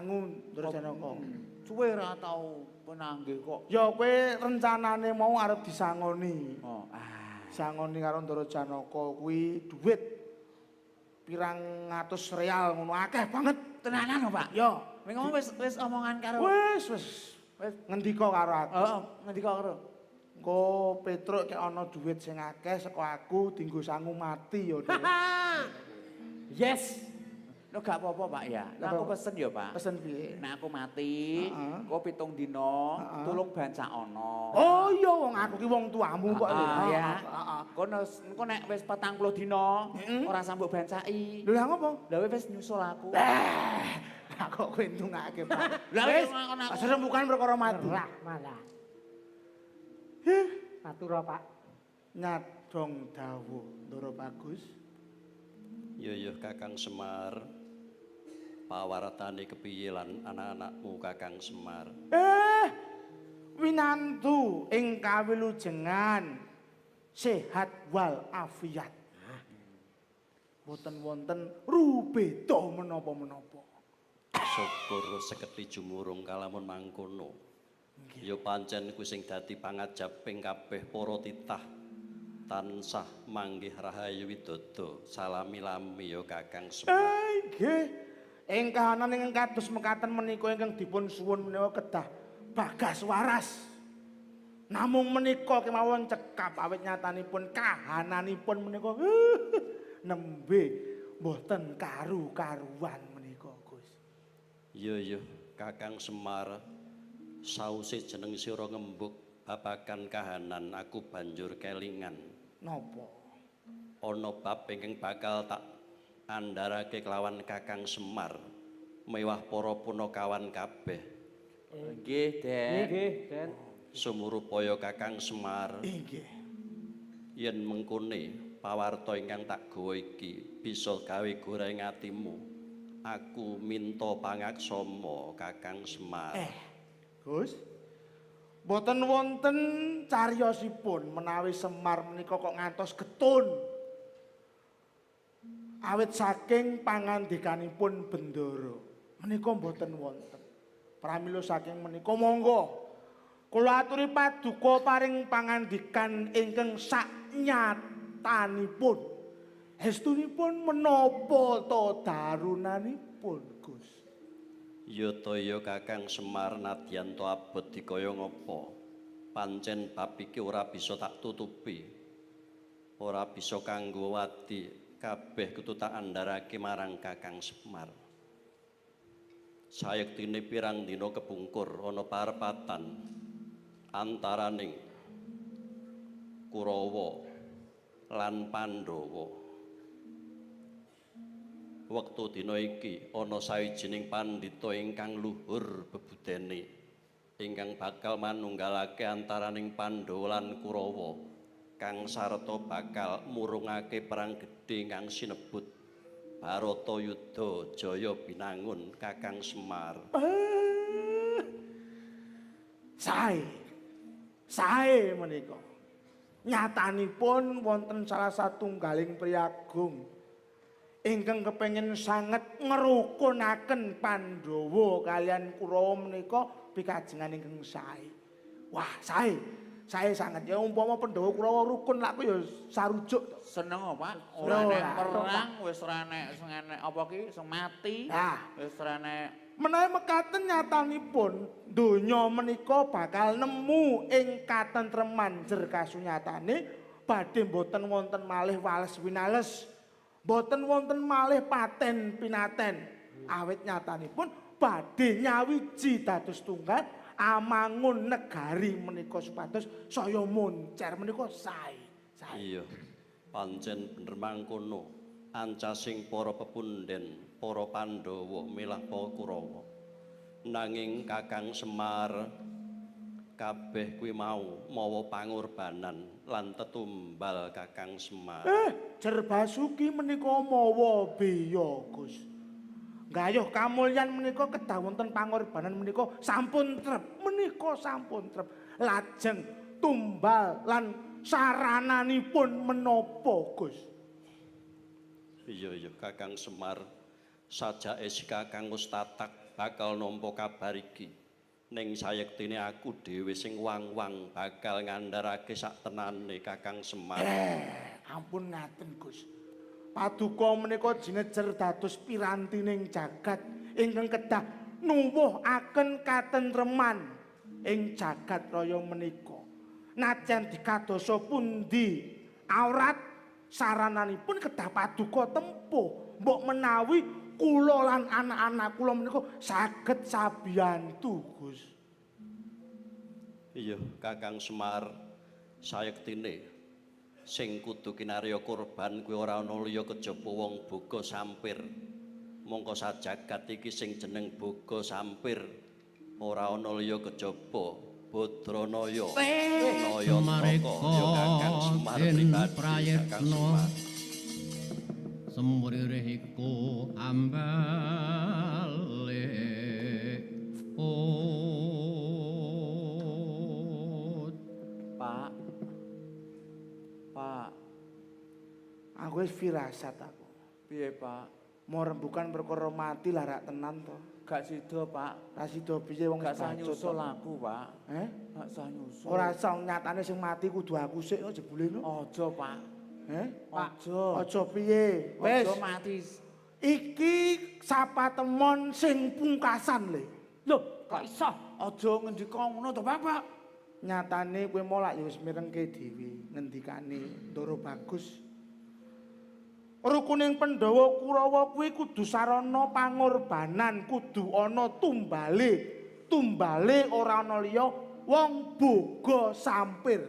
sangu Ndara Janaka. Suwe ra tau penanggih kok. Ya kowe rencanane mau arep disangoni. Oh, Sangoni karo Ndara Janaka kuwi dhuwit pirang ngatus real ngono akeh banget. Tenanan Pak. Ya, Wing ngomong wis omongan karo. Wis ngendika karo aku. Heeh, ngendika karo. Engko Petruk kek ana dhuwit sing akeh saka aku dienggo sangu mati ya. Yes. Lo gak apa-apa Pak ya. Nah, aku pesen ya Pak. Pesen piye? Nek aku mati, kok 7 dina tulung bancak ana. Oh iya wong aku ki wong tuamu kok ya. Engko nek wis 40 dina ora sambuk bancaki. Lha ngopo? Lah wis nyusul aku. Lah kok kowe entungake Pak. Lah wis aku. Serembukan perkara mati. Malah. Matur Pak. Nyadong dawuh Ndara Bagus. Yo Kakang Semar. Pawartane kepiye lan anak-anakmu Kakang Semar? Winantu ing kawilujengan sehat wal afiat. Boten wonten rubeda menapa-menapa. Syukur seketi jumurung kalamun mangkono. Ya pancen kuwi sing dadi pangajaping kabeh para titah tansah manggih rahayu widodо salami-lami ya Kakang Semar. Nggih. Ing kahanan ingkang kados mekaten menika ingkang dipun suwun menika kedah Bagas Waras. Namung menika kemawon cekap awit nyatanipun kahananipun menika nembe mboten karu-karuan menika Gus. Iya Kakang Semar sause jeneng sira ngembuk babagan kahanan aku banjur kelingan. Napa? Ana bab ingkang bakal tak andharake kelawan Kakang Semar mewah para punakawan kabeh. Nggih, Den. Nggih, Den. Sumurupaya Kakang Semar. Nggih. Yen mengkone pawarta ingkang tak gawa iki bisa gawe goreng atimu. Aku minta pangaksama Kakang Semar. Gus. Boten wonten cariyosipun menawi Semar menika kok ngantos getun. Awit saking pangandikanipun Bendara menika mboten wonten. Pramila saking menika monggo kula aturi paduka paring pangandikan ingkang saknyatanipun. Estunipun menapa to darunanipun, Gus? Ya to ya Kakang Semar nadyan to abot dikaya ngapa. Pancen bab iki ora bisa tak tutupi. Ora bisa kanggo wadi kabeh kudu tak andharake marang Kakang Semar. Sayektine pirang dina kepungkur ana parepatan antaraning Kurawa lan Pandhawa. Wektu dina iki ana sawijining pandhita ingkang luhur bebudene ingkang bakal manunggalake antaraning Pandhawa lan Kurawa. Kang sarta bakal murungake perang gedhe kang sinebut Baratayuda Jaya Binangun Kakang Semar. Sae menika. Nyatanipun wonten salah satunggaling priyagung ingkang kepengin sanget ngrukunaken Pandhawa kalian Kurawa menika pikajengan ingkang sae. Wah, sae sanget ya umpama Pandhawa Kurawa rukun lak ya sarujuk to. Seneng Pak. Ora nek perang wis ora nek sing enek apa ki sing mati. Wis ora nek menawi mekaten nyatanipun donya menika bakal nemu ing katentreman jer kasunyatane badhe mboten wonten malih wales winales. Mboten wonten malih paten pinaten. Awit nyatanipun badhe nyawiji dados tunggal amangun negari menika supados saya moncer menika sae. Iya. Pancen bener mangkono. Ancasing para pepunden, para Pandhawa milah para Kurawa. Nanging Kakang Semar kabeh kuwi mau mawa pangorbanan lan tetumbal Kakang Semar. Jer Basuki menika mawa beya, Gus. Gayuh kamulyan menika kedah wonten pangorbanan menika sampun trep. Menika sampun trep. Lajeng tumbal lan sarananipun menapa, Gus? Iya Kakang Semar sajake si Kakang wis tatak bakal nampa kabar iki. Ning sayektine aku dhewe sing wang-wang bakal ngandharake sak tenane Kakang Semar. Ampun ngaten Gus. Paduka menika jinejer dados pirantining jagat ingkang kedah nuwuhaken katentreman ing jagat raya menika. Najan dikadosa pundi aurat sarananipun kedah paduka tempuh. Mbok menawi kula lan anak-anak kula menika saged sabiyantu, Gus. Iya, Kakang Semar, sayektine sing kudu kinarya korban kuwi ora ana liya kejaba wong boga sampir. Mongko sajagat iki sing jeneng boga sampir ora ana liya kejaba Badranaya. Nayantaka ya Kakang Semar pribadi Kakang Semar. Semuririku ambale Pak. Aku wis firasat aku. Piye, Pak? Mau rembukan perkara mati lah rak tenan to. Gak sida, Pak. Ra sida piye wong Gak sah bacot nyusul to. aku, Pak. Gak sah nyusul. Ora sah nyatane sing mati kudu aku sik no jebule no. Aja, Pak. Aja. Aja piye? Wis. Aja mati. Iki sapa temon sing pungkasan le. Loh, kok iso? Aja ngendika ngono to, Bapak. Nyatane kowe molak ya wis mirengke dhewe ngendikane Ndara Bagus. Rukuning Pandhawa Kurawa kuwi kudu sarana pangorbanan, kudu ana tumbale. Tumbale ora ana liya wong boga sampir.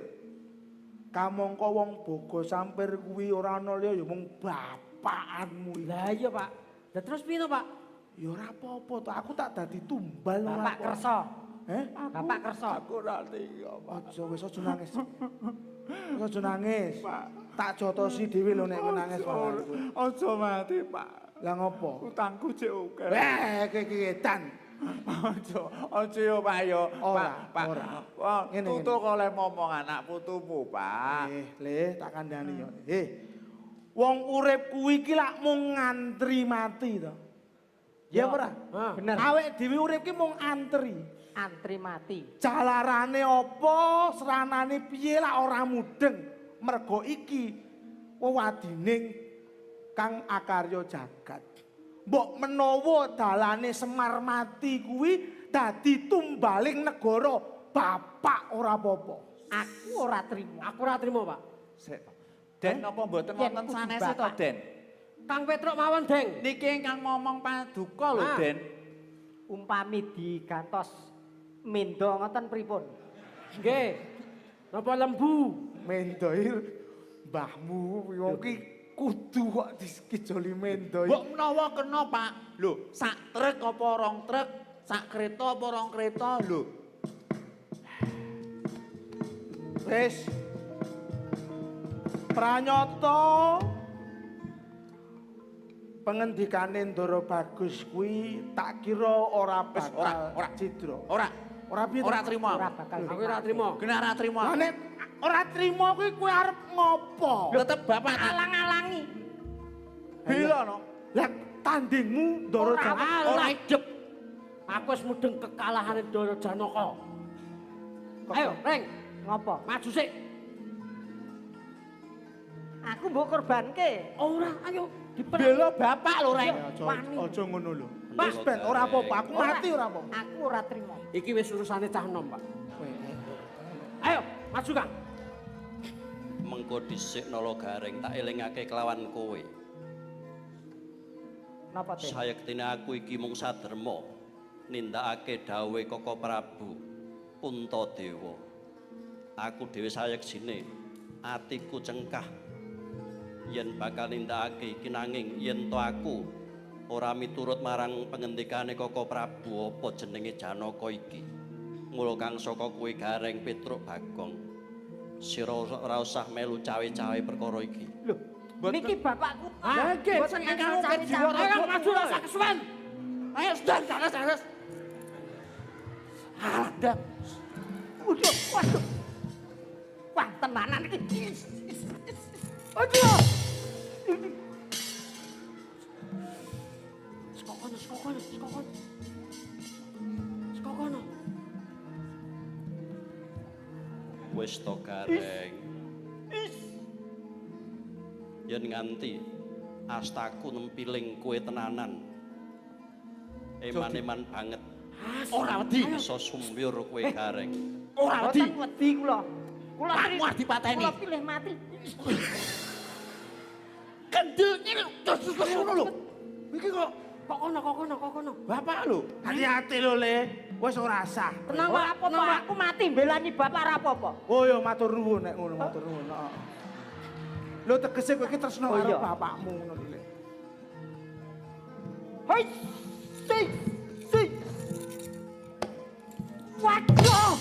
Kamangka wong boga sampir kuwi ora ana liya ya mung bapakanmu. Lah iya, Pak. Lah terus piye to, Pak? Ya ora apa-apa to, aku tak dadi tumbal ora. Bapak kersa. Bapak kersa. Aku ora tega, Pak. Aja wis aja nangis. Aja nangis. Tak jotosi dhewe lho nek nangis wae. Aja mati, Pak. Lah ngopo? Utangku cek oke. Iki edan. Aja yo, Pak yo. Ora, Pak. ora. Wah, Ngene, tutu kok le momong anak putumu, Pak. Le tak kandhani yo. Wong urip kuwi iki lak mung ngantri mati to. Ya ora? Bener. Awake dhewe urip ki mung antri. Antri mati. Jalarane apa, seranane piye lak ora mudeng. Mergo iki wewadining Kang Akarya Jagat. Mbok menawa dalane Semar mati kuwi dadi tumbaling negara, bapak ora apa-apa. Aku ora trimo. Aku ora trimo, Pak. Sik. Den napa mboten Yen wonten kudu sanese to, bapak. Den? Kang Petruk mawon, Deng. Niki ingkang momong paduka lho, Den. Umpami digantos mendo ngoten pripun? Nggih. Napa lembu? Mendoi mbahmu wong ki kudu kok dikijoli mendoi. Mbok menawa kena, Pak. Lho, sak truk apa rong truk, sak kereta apa rong kereta lho. Wis. Pranyata pengendikane Ndara Bagus kuwi tak kira ora bakal ora. cidra. Ora. Ora piye? Ora trimo. Ora bakal. Aku ora trimo. Kena ora trimo. Lah nek ora trimo kuwi kowe arep ngopo? Tetep bapak Alang-alangi. Bila no. Lah tandingmu Ndara Janaka Ora idep. Aku wis mudeng kekalahane Ndara Janaka. Ayo, Reng. Ngopo? Maju sik. Aku mbok korbanke. Ora, ayo diperang. Bela bapak lho, Reng. aja ngono lho. Wis ben ora apa-apa, aku mati ora apa-apa. Aku ora trimo. Iki wis urusane cah nom, Pak. Ayo, maju, Kang. Mengko dhisik Nala Gareng tak elingake kelawan kowe. Napa teh? Sayektine aku iki mung saderma nindakake dawuhe Kaka Prabu Puntadewa. Aku dhewe sayeksine atiku cengkah yen bakal nindakake iki nanging yen to aku ora miturut marang pengendikane Kaka Prabu apa jenenge Janaka iki. Mula kang saka kowe Gareng Petruk Bagong. Sira ora usah melu cawe-cawe perkara iki. Lho, niki bapakku. Ha, nggih, Mboten ingkang cari jiwa cawe. Ayo, maju lah sak kesuwen. Ayo, sedang sanes. Ada. Waduh. Wah, tenanan iki. Aduh. Sekokon. wis to Gareng. Yen nganti astaku nempiling kowe tenanan. Eman-eman banget. Ora wedi iso sumbyur kowe Gareng. Ora wedi. Wedi kula. Kula Pakmu dipateni. Kula pilih mati. Kendenge terus ngono lho. Iki kok kono. bapak lho. Hati-hati lho, Le. Wis ora sah. Tenang ora apa-apa, aku mati mbelani bapak ora apa-apa. Oh ya matur nuwun nek ngono matur nuwun. Heeh. Lho tegese kowe iki tresno Oh, karo iya. bapakmu ngono lho, Le. Hei. Si. Waduh.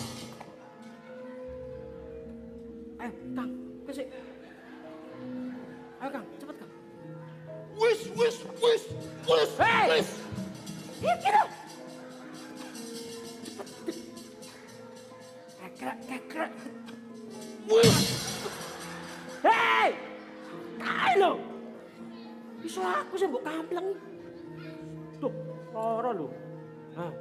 Kang, kesik. Ayo Kang, cepet Kang. Wis. Hei. Iki lho. Kekrek. Wis. Hei! Kae lho. Iso aku sing mbok kampleng. Duh, lara lho. Hah.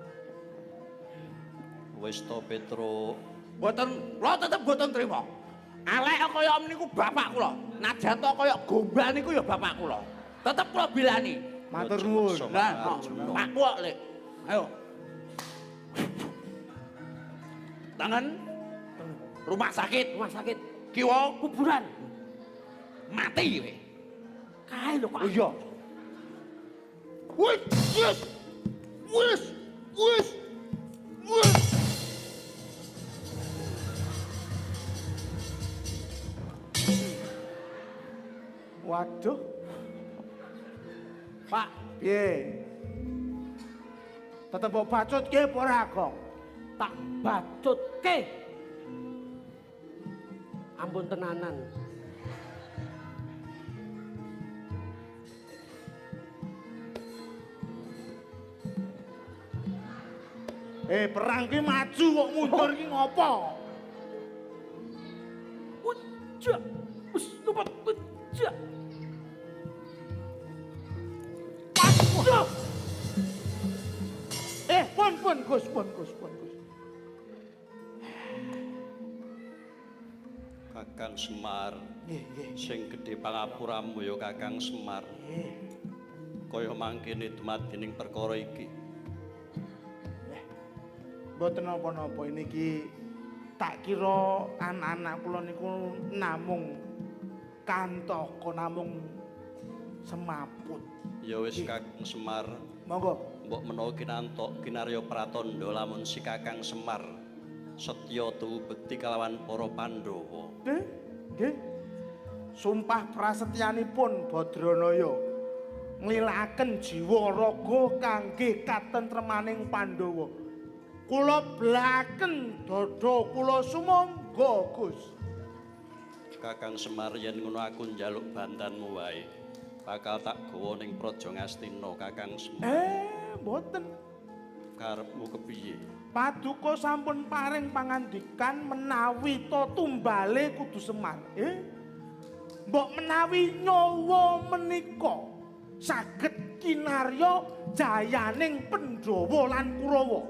Wis to Petro. Kula tetep boten trima. Alek kaya niku bapak kula. Najan to kaya gombal niku ya bapak kula. Tetep kula bilani. Matur nuwun. Lah, Pak kok, Lek. Ayo. Tangan. Rumah sakit. Kiwa Kuburan. mati kowe. Kae lho kok. Oh iya. Wis. Waduh. Pak, Piye? Tetep mbok bacutke apa ora, Gong? tak bacutke. Ampun tenanan. Perang ki maju kok mundur ki ngopo? Ujak. Wis lupa ujak. Waduh. Pun Gus. Kakang Semar. Nggih. Sing gedhe pangapuramu ya Kakang Semar. Kaya mangkene dumadining perkara iki. Mboten napa-napa niki tak kira anak-anak kula niku namung kantoko namung semaput. Ya wis Kakang Semar, Monggo. mbok menawa kinantok kinarya pratandha lamun si Kakang Semar setya tuhu bekti kalawan para Pandhawa. Nggih. Sumpah prasetyanipun Badranaya nglilakaken jiwa raga kangge katentremaning Pandhawa. Kula blaken dada kula sumangga, Gus. Kakang Semar yen ngono aku njaluk bantanmu wae. Bakal tak gawa ning Praja Ngastina Kakang Semar. Mboten. Karepmu kepiye? Paduka sampun paring pangandikan menawi to tumbale kudu Semar. Mbok menawi nyawa menika saged kinarya jayaning Pandhawa lan Kurawa.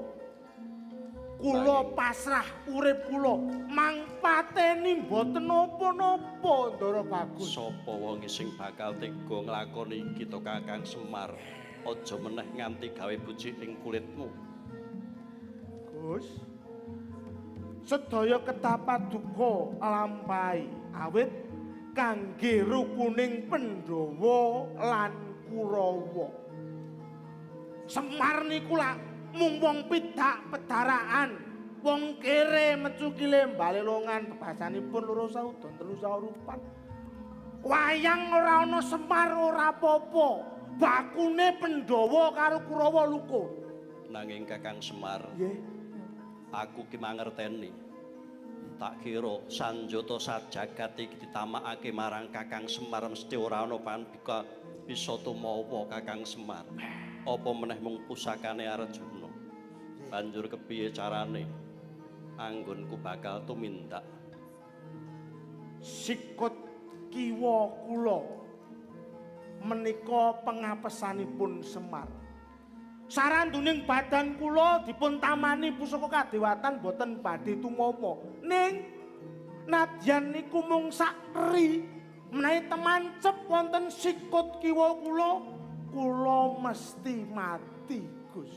Kula pasrah urip kula mangpateni mboten napa-napa Ndara Bagus. Sapa wong sing bakal tega nglakoni iki to Kakang Semar? Aja meneh nganti gawe bucik ing kulitmu. Gus. Sedaya ketapat duka lampahi awit kangge rukuning Pandhawa lan Kurawa. Semar niku lak mung wong pidak pedaraan, wong kere mecukile balelongan bebasanipun loro saudan telu saurupan. Wayang ora ana Semar ora apa-apa, bakune Pandhawa karo Kurawa lukur. Nanging Kakang Semar, Nggih. aku ki mangerteni. Tak kira sanjata sajagat iki ditamakake marang Kakang Semar mesti ora ana pandika bisa tumawa Kakang Semar. Apa meneh mung pusakane Arjuna. Banjur kepiye carane? Anggonku bakal tumindak. Sikut kiwa kula menika pengapesanipun Semar. Saranduning badan kula dipun tamani pusaka kadewatan boten badhe tumama. Ning Nadyan niku mung sakri menawi temancep wonten sikut kiwa kula mesti mati, Gus.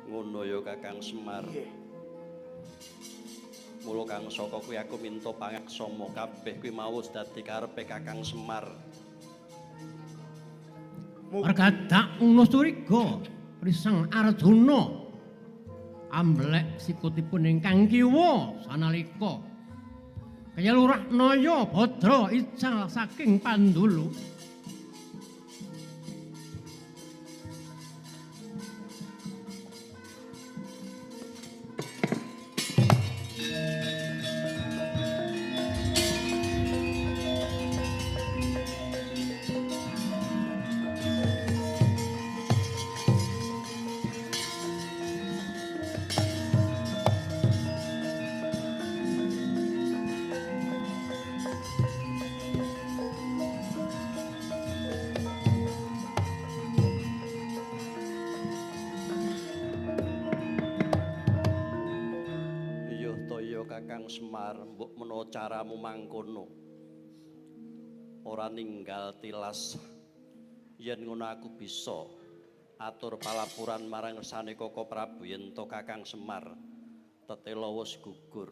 Ngono ya Kakang Semar. Mula Kang Saka kuwi aku minta pangaksama kabeh kuwi mau dadi karepe Kakang Semar. Margadak uno suriga Risang Arjuna amblek sikutipun ingkang kiwa sanalika kaya lurah Naya Badra ical saking Pandulu. Kakang Semar, mbok menawa caramu mangkono. Ora ninggal tilas. Yen ngono aku bisa atur palapuran marang ngersane Koko Prabu yen to Kakang Semar tetela wis gugur.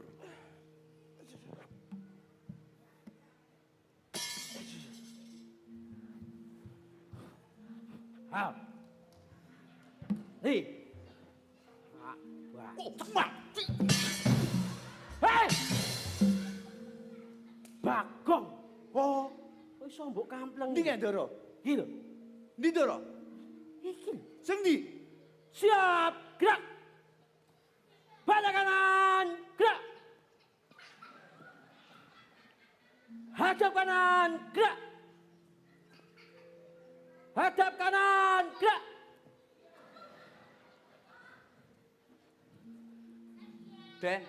Ha. Hei. Wah, cepat. Hei! Bagong. Oh, Wis mbok kampleng. ndi Ndara? Iki lho. Ndi Ndara? Iki. Sing ndi? Siap, gerak. Balik kanan, gerak. Hadap kanan, gerak. Hadap kanan, gerak. Den.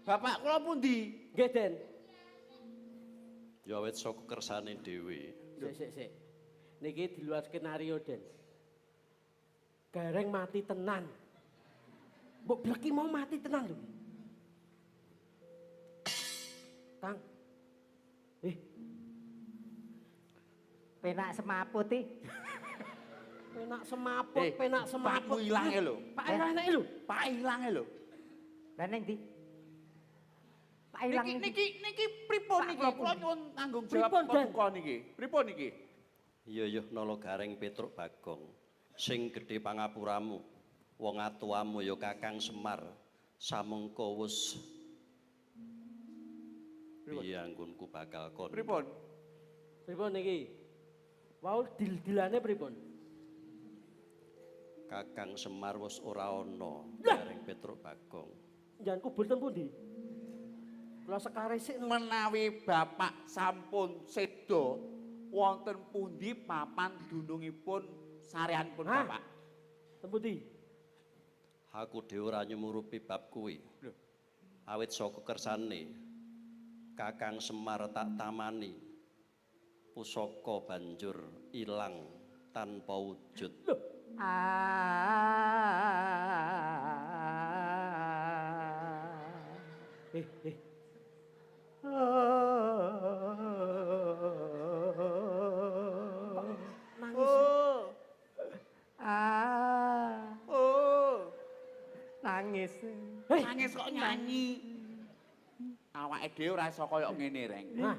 Bapak kula pundi? Nggih, Den. Ya wit saka kersane dhewe. Sik. Niki di luar skenario, Den. Gareng mati tenan. Mbok bleki mau mati tenan lho. Kang. Penak semaput iki. Penak semaput, penak Pakmu semaput. ilange lho. Pak ilange lho. Pak ilange lho. Lah ning ndi? Pak ilang Niki pripun niki? Kula nyuwun tanggung jawab Pripun, Den? paduka niki. Pripun niki? Iya nala Gareng Petruk Bagong. Sing gedhe pangapuramu. Wong atuamu ya Kakang Semar. Samengko wis piye anggonku bakal kon. Pripun? Pripun niki? Wau dil-dilane pripun? Kakang Semar wis ora ana. Gareng Petruk Bagong. Njanku boten pundi? Kula sekare sik Menawi Bapak sampun seda wonten pundi papan dunungipun sareanipun Hah? Bapak? tempundi? Aku dhewe ora nyumurupi bab kuwi. Awit saka kersane Kakang Semar tak tamani. Pusaka banjur ilang tanpa wujud. Nangis. Nangis kok nyanyi. Awake dhewe ora iso kaya ngene, Reng. Nah,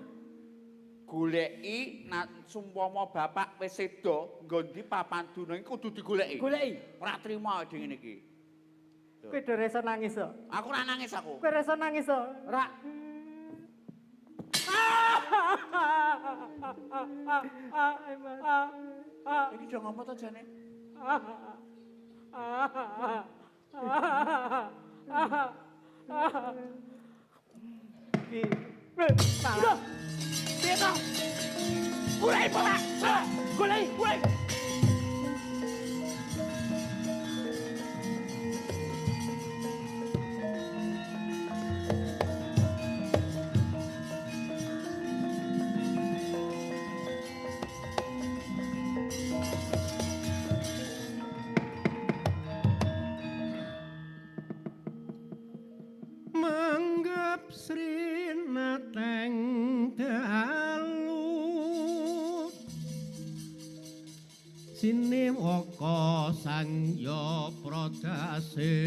Goleki sumpama bapak wis seda nggo ndi papan dunung iki kudu digoleki. goleki. Ora trima awake ngene iki. Kowe do reso nangis kok. Aku ora nangis aku. Kowe reso nangis kok. Ora. Iki do ngapa to jane? Iki. Salah. Piye to? Goleki bapak. Goleki. srinateng dalu Siniwaka sangya pradase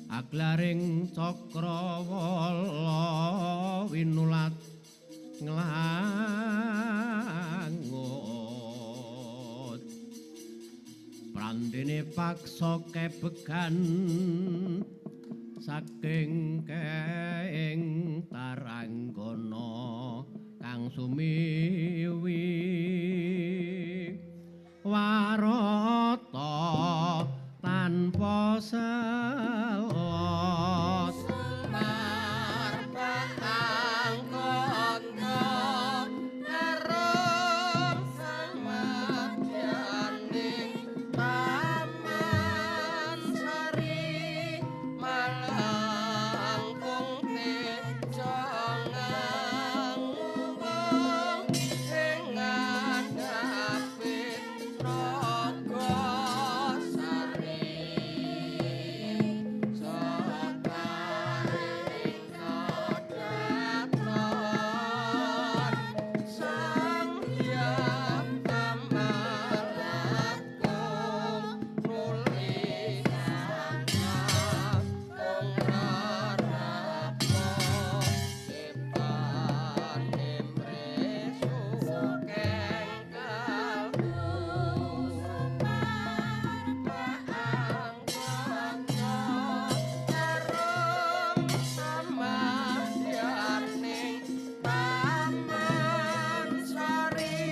aglaring cakrawala winulat nglangut prandene paksa kebegan saking keing taranggana kang sumiwi warata tanpa selot Semar bakang kondo karo samadyaning Taman Sari Malangkung tejo nganggung ing ngandhape Nagasari Sakaring kadaton Sang Hyang Kamalakum nuli sangka pengrarapo Ciptaan empresu sukeng kalbu Sumar baang kondo Tarum samadyaning Taman Sari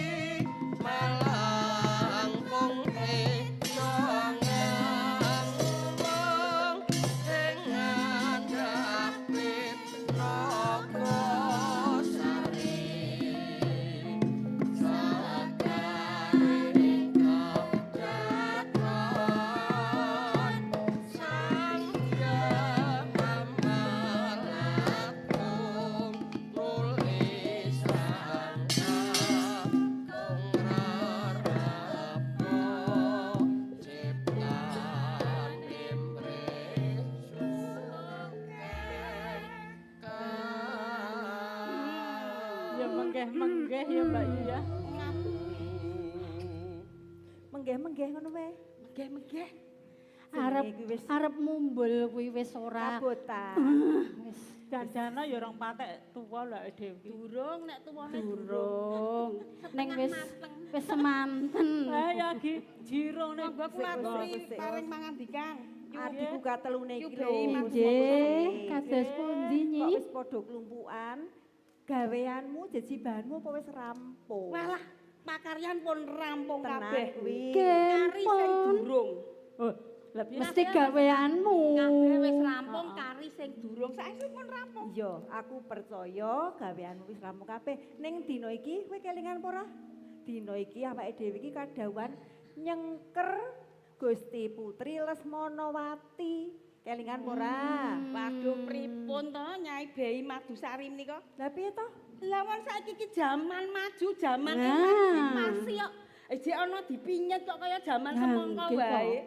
Malangkung tejo nganggung ing ngandhape Nagasari Sakaring kadaton Sang Hyang Kamalakum nuli sangka pengrarapo Ciptaan empresu Ya menggeh-menggeh ya Mbak Yu ya. Menggeh-menggeh ngono wae. Menggeh-menggeh. Arep Jenenge kuwi wis arep mumbul kuwi wis ora. kabotan. Wis dandana ya orang patek tuwa lho Dewi. Durung nek tuwane Durung. Ning wis semanten. Lah ya ki jiro ning Monggo kula aturi paring mangandikan. Adikku katelune iki lho. Nggih, kados pundi Kok nyi? wis padha klumpukan? Gaweanmu jejibanmu apa wis rampung? Walah, pakaryan pun rampung Tenan kabeh. kuwi. Kari sing durung. Oh, lah mesti gaweanmu. Kabeh wis rampung, kari sing durung. Saiki pun rampung. Iya, aku percaya gaweanmu wis rampung kabeh. Ning dina iki kowe kelingan apa ora? Dina iki awake dhewe iki kadhawuhan nyengker Gusti Putri Lesmonowati. Kelingan apa ora? Waduh pripun to Nyai Bei Madusari menika? Lah piye to? Lawan saiki iki jaman maju, jaman Nah. emansipasi kok. Jek ana dipinyet kok kaya jaman semangka nggih, wae. kok.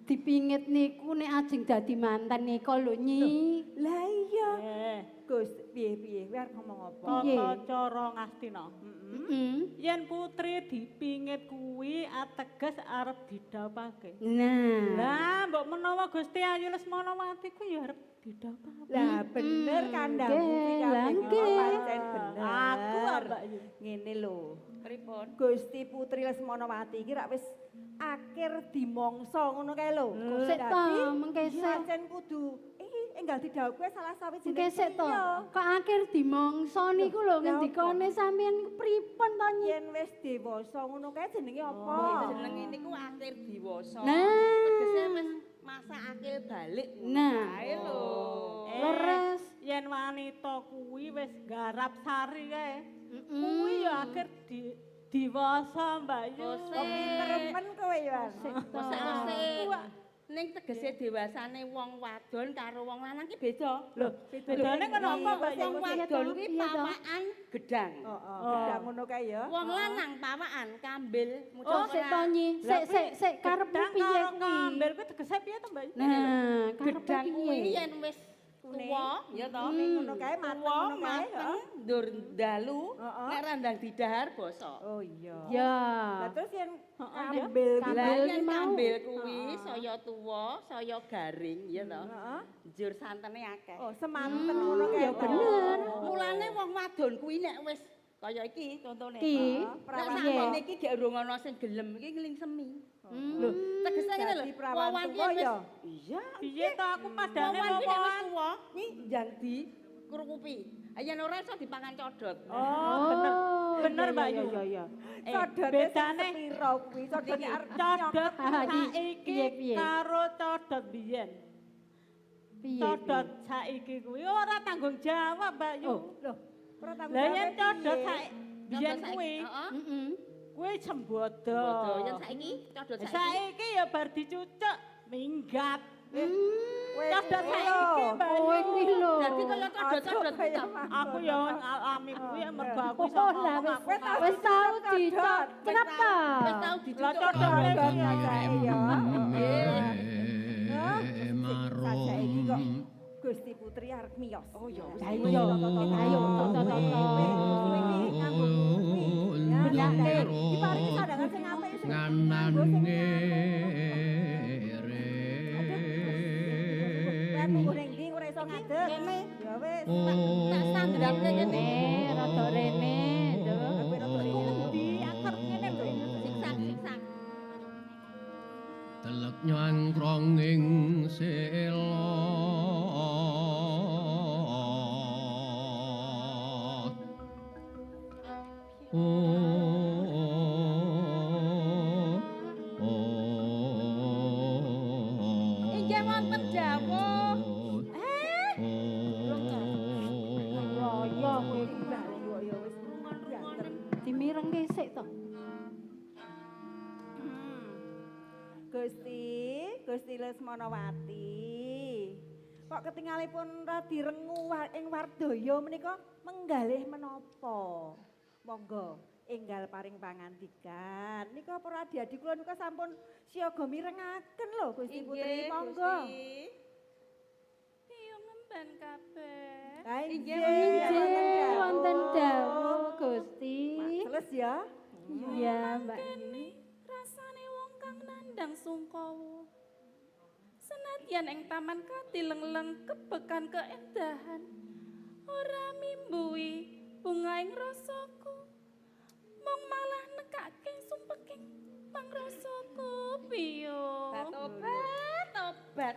Dipingit niku nek ajeng dadi manten nika lho nyi. Lah iya. Eh, Gus, piye-piye kowe arep ngomong apa? Piye? Tata cara Ngastina. heeh. Yen putri dipingit kuwi ateges arep didhawuhake. Nah. Lah mbok menawa Gusti Ayu Lesmonowati ku ya arep didhawuhake. Lah bener kandhamu nggih, iki lah nggih. pancen bener. Aku Mbak Yu. Ngene lho. Pripun? Gusti Putri Lesmonowati iki rak wis akhir dimongso ngono kae lho. Sik to, mengke sik. Pancen kudu iki enggal didhawuhke salah sawijining Mengke sik to. Kok akhir dimongso niku lho ngendikane sampeyan niku pripun to nyi? Yen wis dewasa ngono kae jenenge apa? Jenenge niku akhir diwasa. Nah. Tegese wis masa akil balik. Nah. Ae lho. Leres. Yen wanita kuwi wis garap sari kae. Kuwi ya akhir diwasa Mbak Yu. Kok pinter men kowe ya. Mosok ning tegese dewasane wong wadon karo wong lanang ki beda. Lho, bedane kenapa Mbak Yu? Wong wadon kuwi pawakan gedang. Heeh, gedang ngono kae ya. Wong lanang pawakan kambil. Oh, sik to nyi. Sik karepmu Gedang piye karo kuwi? ngambil kuwi tegese piye to Mbak Yu? Nah, karepmu Gedang kuwi piye? yen wis Tuwa, ya toh. Ngono kae mateng Tuwa, ngono kae. mateng, ndur dalu, Heeh. nek randang didahar basa. Oh iya. Ya. Lah terus yang Heeh, ambil Kambil Lah ki yen mau. kambil kuwi saya tuwa, saya garing, ya toh. Heeh. Njur santene akeh. Oh, semanten ngono kae. ya bener. Mulane wong wadon kuwi nek wis kaya iki contone. Ki. Nek Perawan sakmene iki gek urung ana sing gelem iki nglingsemi. Lho, tegese ngene lho. Dadi perawan Wawan tuwa ki wis ya? iya. Piye to aku padane Wawan ki nek wis wawan. tuwa, iki njang di krukupi. Ayen ora iso dipangan codot. Oh, bener. Bener Mbak Yu. Iya iya. Eh, Codote bedane sepiro kuwi? Codote arep codot Piye, saiki piye? karo codot biyen. Piye? Codot saiki kuwi ora tanggung jawab Mbak Yu. Oh, loh. Ora tanggung Lah jawab yen codot piye? saiki biyen kuwi, Heeh. Heeh. kuwi sembodo. Bodo yen saiki codot saiki. Saiki ya bar dicucuk minggat. Kowe Codot kuwi saiki lho. Mbak Kowe Yu. kuwi lho. Dadi kaya codot-codot Kaya kita. mah. Aku ya alami kuwi mergo aku iso Oh, lah ngomong, wis aku wis tau dicot. Kenapa? Wis tau Lah dicucuk. codot Codot saiki. saiki ya. marom Saiki kok Gusti Putri arep miyos. Oh ya wis. Ayo, ayo, Bener. Diparingi sandangan sing apik sing nganane Kan munggo ning ndi ora iso ngadeg. Kene. Ya wis. Tak standarane kene. Rada rene, Kowe rada rene. Di akar ngene lho. Siksak-siksak. telek nyangkrong ing selot Inggih wonten dawuh. Royo kowe Bali kok ya wis rungon-rungon. dimirengke sik to. Gusti Lesmanawati. Kok ketingalipun radi rengu ing Wardaya menika menggalih menapa? Monggo enggal paring pangandikan. Nika para adi-adi kula nika sampun siaga mirengaken lho Gusti Putri. Monggo. Piye ngemban kabeh? Ha Inggih wonten dawuh Gusti. Jelas ya. Iya, Mbak. Rasane wong kang nandang sungkawa. Senadyan ing taman katileng-leng kebekan keendahan. Ora mimbui bungaing rasaku. Mung malah nekake sumpeking pangrasaku piye. Tobat, tobat.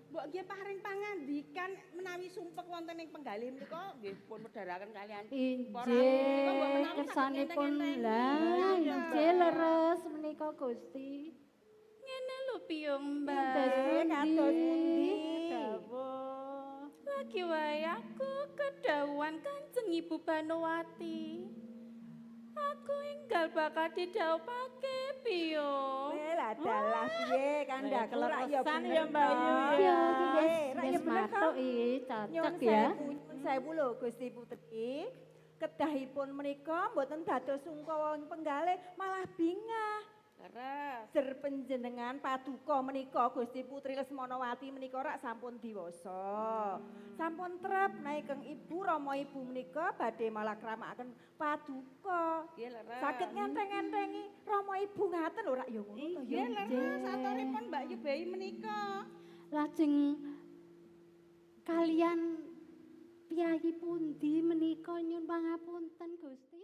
Mbok nggih paring pangandikan menawi sumpek wonten ing penggalih menika nggih pun medharaken kalian para menika mbok Inggih menawi kersanipun saged lah inggih leres menika Gusti. Ngene lho piye Kados Mbak. Kados pundi? Dawuh. Lagi wae aku kedhawuhan Kanjeng Ibu Banowati. Aku enggal bakal didhawuhake piye. Lah dalah piye kandak Keleresan ya, Mbak Yu. Iya, Ra ya wis bener matuk kok. iki Nyuwun cocok ya. sewu lho Gusti Putri. Kedahipun menika mboten dados sungkawa ing penggalih, malah bingah. Leres. Jer panjenengan paduka menika Gusti Putri Lesmanawati menika rak sampun diwasa. Sampun trep naikeng Ibu Rama Ibu menika badhe malakramaken paduka. Nggih leres. Saged ngenteng-entengi Rama Ibu ngaten lho rak ya ngono to ya. Nggih leres. Saturipun Mbak Yubai menika. Lajeng kalian piyayi pundi menika nyun pangapunten Gusti.